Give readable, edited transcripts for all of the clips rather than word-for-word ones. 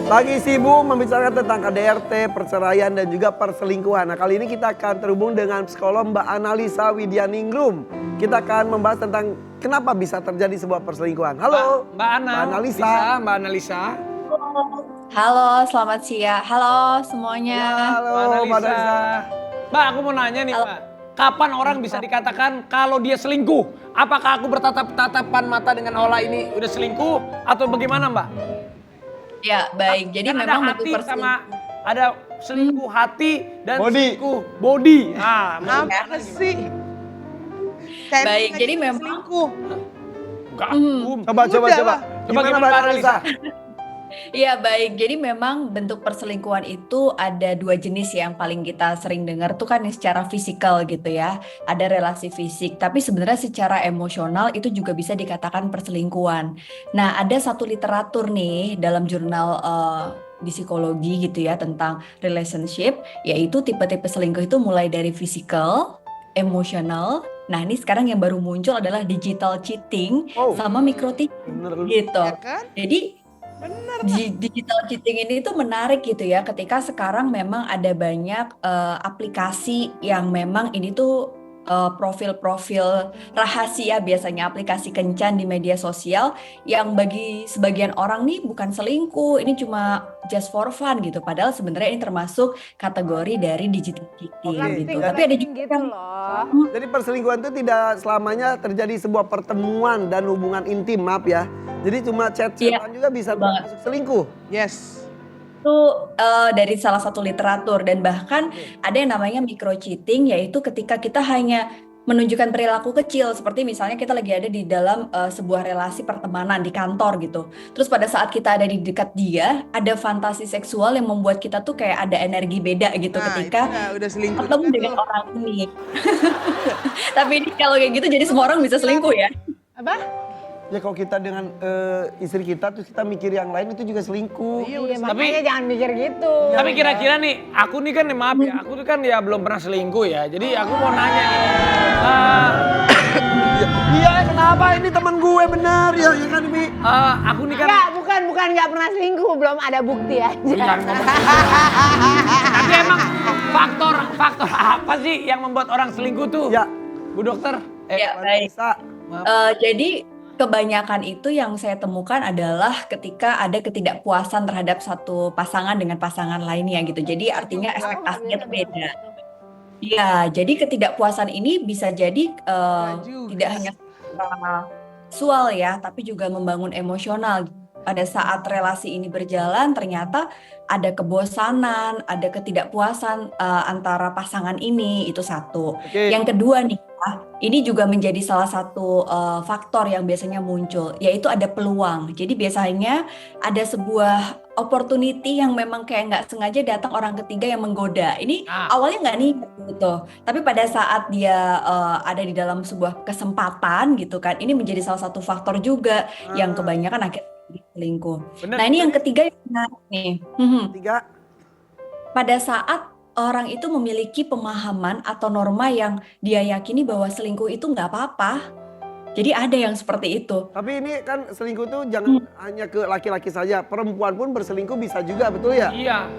Lagi sibuk membicarakan tentang KDRT, perceraian dan juga perselingkuhan. Nah, kali ini kita akan terhubung dengan psikolog Mbak Analisa Widyaningrum. Kita akan membahas tentang kenapa bisa terjadi sebuah perselingkuhan. Halo, Mbak Analisa. Mbak Analisa. Halo, selamat siang. Halo semuanya. Ya, halo Mbak Mbak Analisa. Mbak, aku mau nanya nih, Mbak. Kapan orang bisa dikatakan kalau dia selingkuh? Apakah aku bertatap-tatapan mata dengan Ola ini udah selingkuh atau bagaimana, Mbak? Ya, baik. Jadi Kan memang ada bentuk hati sama ada selingkuh hati dan Body. selingkuh body. Apa sih? Baik, jadi memang selingkuh. Enggak, Coba. Udah. Gimana, Mbak Mbak Analisa? Iya baik, jadi memang bentuk perselingkuhan itu ada dua jenis ya, yang paling kita sering dengar tuh kan yang secara fisikal gitu ya. Ada relasi fisik, tapi sebenarnya secara emosional itu juga bisa dikatakan perselingkuhan. Nah ada satu literatur nih dalam jurnal di psikologi gitu ya tentang relationship, yaitu tipe-tipe selingkuh itu mulai dari fisikal, emosional. Nah ini sekarang yang baru muncul adalah digital cheating sama micro cheating Bener. gitu. Ya kan? Jadi Bener. digital cheating ini tuh menarik gitu ya, ketika sekarang memang ada banyak aplikasi yang memang ini tuh profil-profil rahasia, biasanya aplikasi kencan di media sosial yang bagi sebagian orang nih bukan selingkuh, ini cuma just for fun gitu. Padahal sebenarnya ini termasuk kategori dari digital cheating Oke, gitu. dan- Tapi ada juga gitu yang loh. Jadi perselingkuhan itu tidak selamanya terjadi sebuah pertemuan dan hubungan intim, maaf ya. Jadi cuma chat-chatan juga bisa banget. masuk selingkuh. Yes. itu dari salah satu literatur, dan bahkan ada yang namanya micro cheating, yaitu ketika kita hanya menunjukkan perilaku kecil seperti misalnya kita lagi ada di dalam sebuah relasi pertemanan di kantor gitu. Terus pada saat kita ada di dekat dia, ada fantasi seksual yang membuat kita tuh kayak ada energi beda gitu Nah, ketika itu udah selingkuh ketemu juga dengan tuh. orang ini. Tapi ini kalau kayak gitu jadi semua orang bisa selingkuh ya. Apa? Ya kalau kita dengan istri kita terus kita mikir yang lain itu juga selingkuh. Iya, udah Tapi jangan mikir gitu. Tapi kira-kira nih, aku nih kan maaf ya, aku tuh kan ya belum pernah selingkuh ya. Jadi aku mau nanya nih. Iya, kenapa? Ini teman gue benar ya, ya kan Bi? Aku nih kan Enggak, bukan nggak pernah selingkuh, belum ada bukti aja. Jangan ngomong. Tapi emang faktor apa sih yang membuat orang selingkuh tuh? Ya. Bu dokter. Ya, Mbak baik. Analisa. Jadi kebanyakan itu yang saya temukan adalah ketika ada ketidakpuasan terhadap satu pasangan dengan pasangan lainnya gitu. Jadi artinya ekspektasinya itu beda. Iya, jadi ketidakpuasan ini bisa jadi tidak hanya secara seksual ya, tapi juga membangun emosional. Pada saat relasi ini berjalan, ternyata ada kebosanan, ada ketidakpuasan antara pasangan ini, itu satu. Oke. Yang kedua nih, ini juga menjadi salah satu faktor yang biasanya muncul, yaitu ada peluang. Jadi biasanya ada sebuah opportunity yang memang kayak nggak sengaja datang orang ketiga yang menggoda. Ini awalnya nggak nih gitu, tapi pada saat dia ada di dalam sebuah kesempatan gitu kan, ini menjadi salah satu faktor juga yang kebanyakan akhirnya selingkuh. Bener. Nah ini yang ketiga yang menarik nih. Tiga. Pada saat orang itu memiliki pemahaman atau norma yang dia yakini bahwa selingkuh itu nggak apa-apa. Jadi ada yang seperti itu. Tapi ini kan selingkuh tuh jangan hanya ke laki-laki saja, perempuan pun berselingkuh bisa juga, betul ya? Iya.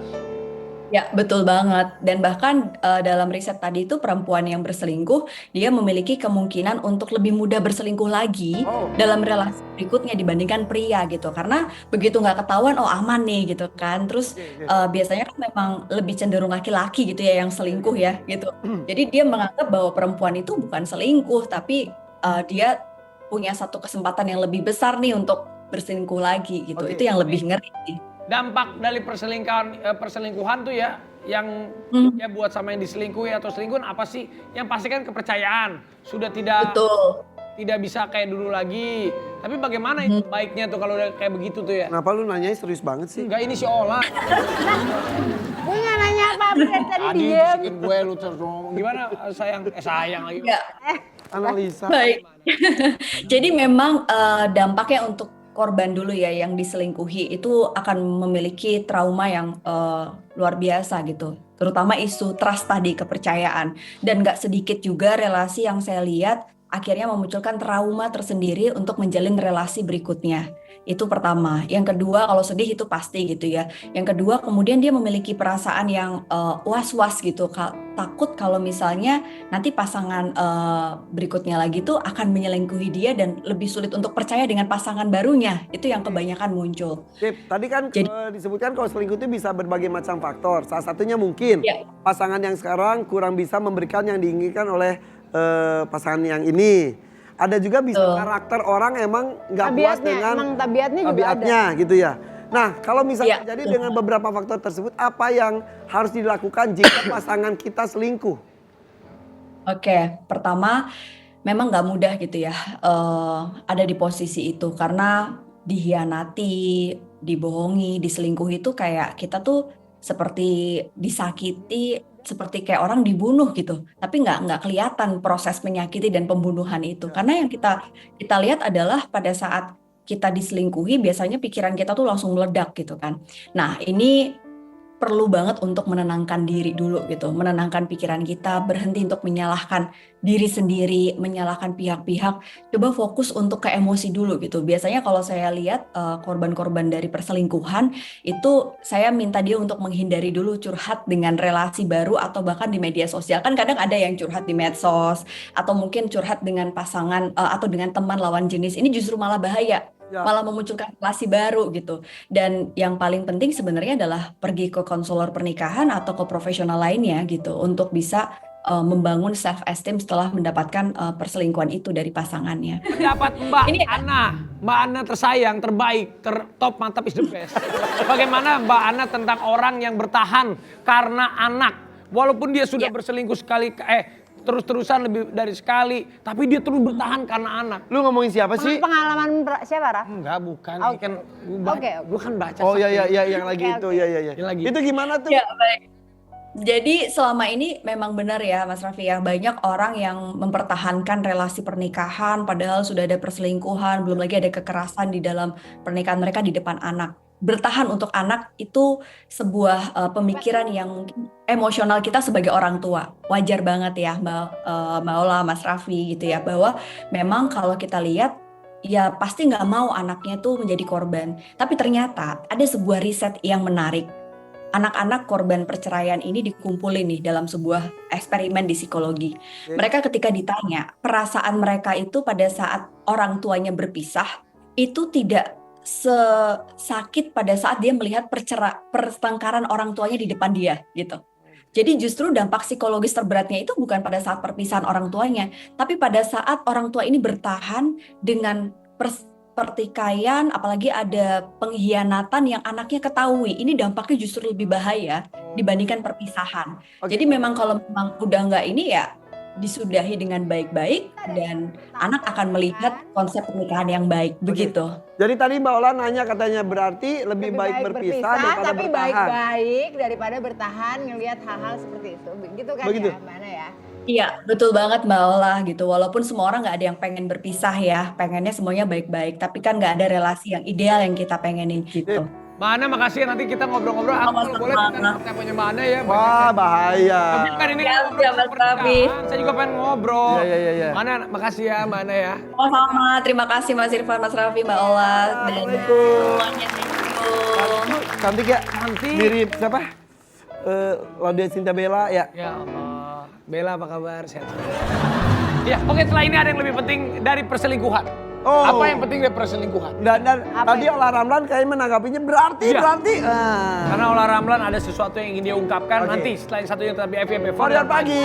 Ya, betul banget. Dan bahkan dalam riset tadi itu perempuan yang berselingkuh, dia memiliki kemungkinan untuk lebih mudah berselingkuh lagi dalam relasi berikutnya dibandingkan pria gitu. Karena begitu nggak ketahuan, oh aman nih gitu kan. Terus biasanya kan memang lebih cenderung laki-laki gitu ya yang selingkuh ya gitu. Jadi dia menganggap bahwa perempuan itu bukan selingkuh, tapi dia punya satu kesempatan yang lebih besar nih untuk berselingkuh lagi gitu. Oke. Itu yang lebih ngeri. Dampak dari perselingkuhan tuh ya, yang ya buat sama yang diselingkuhi atau selingkuhan apa sih? Yang pasti kan kepercayaan sudah Betul. tidak bisa kayak dulu lagi. Tapi bagaimana itu baiknya tuh kalau udah kayak begitu tuh ya? Kenapa lu nanya serius banget sih? Enggak, ini si Ola. Gue nggak nanya apa-apa dari tadi Tadi diem. bisikin gue lu terus ngomong. Gimana sayang lagi. Ya. Analisa. Baik. Jadi memang dampaknya untuk korban dulu ya yang diselingkuhi itu akan memiliki trauma yang luar biasa gitu. Terutama isu trust tadi, kepercayaan. Dan gak sedikit juga relasi yang saya lihat akhirnya memunculkan trauma tersendiri untuk menjalin relasi berikutnya. Itu pertama. Yang kedua, kalau sedih itu pasti gitu ya. Yang kedua, kemudian dia memiliki perasaan yang was-was gitu, takut kalau misalnya nanti pasangan berikutnya lagi tuh akan menyelingkuhi dia dan lebih sulit untuk percaya dengan pasangan barunya. Itu yang kebanyakan muncul. Sip, tadi kan Jadi- disebutkan kalau selingkuh itu bisa berbagai macam faktor. Salah satunya mungkin Ya. pasangan yang sekarang kurang bisa memberikan yang diinginkan oleh pasangan yang ini. Ada juga bisa Betul. karakter orang emang nggak puas Tabiatnya, dengan emang tabiatnya juga ada. tabiatnya gitu ya. Nah, kalau misalnya Iya, terjadi betul. dengan beberapa faktor tersebut, apa yang harus dilakukan jika pasangan kita selingkuh? Oke, pertama memang nggak mudah gitu ya ada di posisi itu karena dihianati, dibohongi, diselingkuhi itu kayak kita tuh seperti disakiti, seperti kayak orang dibunuh gitu. Tapi nggak kelihatan proses menyakiti dan pembunuhan itu. Karena yang kita lihat adalah pada saat kita diselingkuhi biasanya pikiran kita tuh langsung meledak gitu kan. Nah, ini perlu banget untuk menenangkan diri dulu gitu, menenangkan pikiran kita, berhenti untuk menyalahkan diri sendiri, menyalahkan pihak-pihak, coba fokus untuk ke emosi dulu gitu. Biasanya kalau saya lihat korban-korban dari perselingkuhan itu saya minta dia untuk menghindari dulu curhat dengan relasi baru atau bahkan di media sosial. Kan kadang ada yang curhat di medsos atau mungkin curhat dengan pasangan atau dengan teman lawan jenis. Ini justru malah bahaya. Ya. Malah memunculkan relasi baru gitu. Dan yang paling penting sebenarnya adalah pergi ke konselor pernikahan atau ke profesional lainnya gitu untuk bisa membangun self esteem setelah mendapatkan perselingkuhan itu dari pasangannya. Pendapat Mbak Ini- Mbak Ana tersayang, terbaik, top, mantap is the best. Bagaimana Mbak Ana tentang orang yang bertahan karena anak, walaupun dia sudah Ya. berselingkuh sekali, terus-terusan lebih dari sekali, tapi dia terus bertahan karena anak. Lu ngomongin siapa sih? Pengalaman siapa, Raf? Enggak, bukan. Oke. Ini kan Oke. gua kan baca. Oh iya sendiri. iya yang lagi Oke, itu oke. ya. Yang lagi. Itu gimana tuh? Ya, baik. Jadi selama ini memang benar ya Mas Raffi ya, banyak orang yang mempertahankan relasi pernikahan padahal sudah ada perselingkuhan, belum lagi ada kekerasan di dalam pernikahan mereka di depan anak. Bertahan untuk anak itu sebuah pemikiran yang mungkin emosional kita sebagai orang tua. Wajar banget ya Mbak Ola, Mas Raffi gitu ya, bahwa memang kalau kita lihat ya pasti nggak mau anaknya tuh menjadi korban. Tapi ternyata ada sebuah riset yang menarik. Anak-anak korban perceraian ini dikumpulin nih dalam sebuah eksperimen di psikologi. Oke. Mereka ketika ditanya, perasaan mereka itu pada saat orang tuanya berpisah, itu tidak sesakit pada saat dia melihat pertengkaran orang tuanya di depan dia gitu. Jadi justru dampak psikologis terberatnya itu bukan pada saat perpisahan orang tuanya, tapi pada saat orang tua ini bertahan dengan pertikaian, apalagi ada pengkhianatan yang anaknya ketahui. Ini dampaknya justru lebih bahaya dibandingkan perpisahan. Oke. Jadi memang kalau memang udah nggak ini ya disudahi dengan baik-baik dan anak akan melihat konsep pernikahan yang baik. Begitu. Jadi tadi Mbak Ola nanya katanya berarti lebih baik berpisah daripada tapi bertahan. baik-baik daripada bertahan ngelihat hal-hal seperti itu. Begitu kan Begitu. ya, mana ya? Iya, betul banget Mbak Ola gitu. Walaupun semua orang nggak ada yang pengen berpisah ya, pengennya semuanya baik-baik. Tapi kan nggak ada relasi yang ideal yang kita pengenin gitu. Mbak Ana makasih ya, nanti kita ngobrol-ngobrol. Aku kalau boleh kita teleponnya Mbak Ana ya. Wah bahaya. Tapi kan ini Ya, kan ngobrol Mas soal Raffi. pernikahan. Saya juga pengen ngobrol. Iya. Mbak Ana, makasih ya Mbak Ana ya. Sama-sama, terima kasih Mas Irfan, Mas Raffi, Mbak Ola, dan Assalamualaikum. semuanya. Assalamualaikum. Cantik ya? Cantik. Mirip siapa? Laudia Cinta Bella ya. Ya Allah. Bella apa kabar? Sehat. Ya, oke, setelah ini ada yang lebih penting dari perselingkuhan. Oh. Apa yang penting dari perselingkuhan? Dan Apa tadi Ola Ramlan kayak menanggapinya berarti. Iya. Ah. Karena Ola Ramlan ada sesuatu yang ingin dia ungkapkan Oke. nanti setelah yang satunya tapi FYP Korean pagi.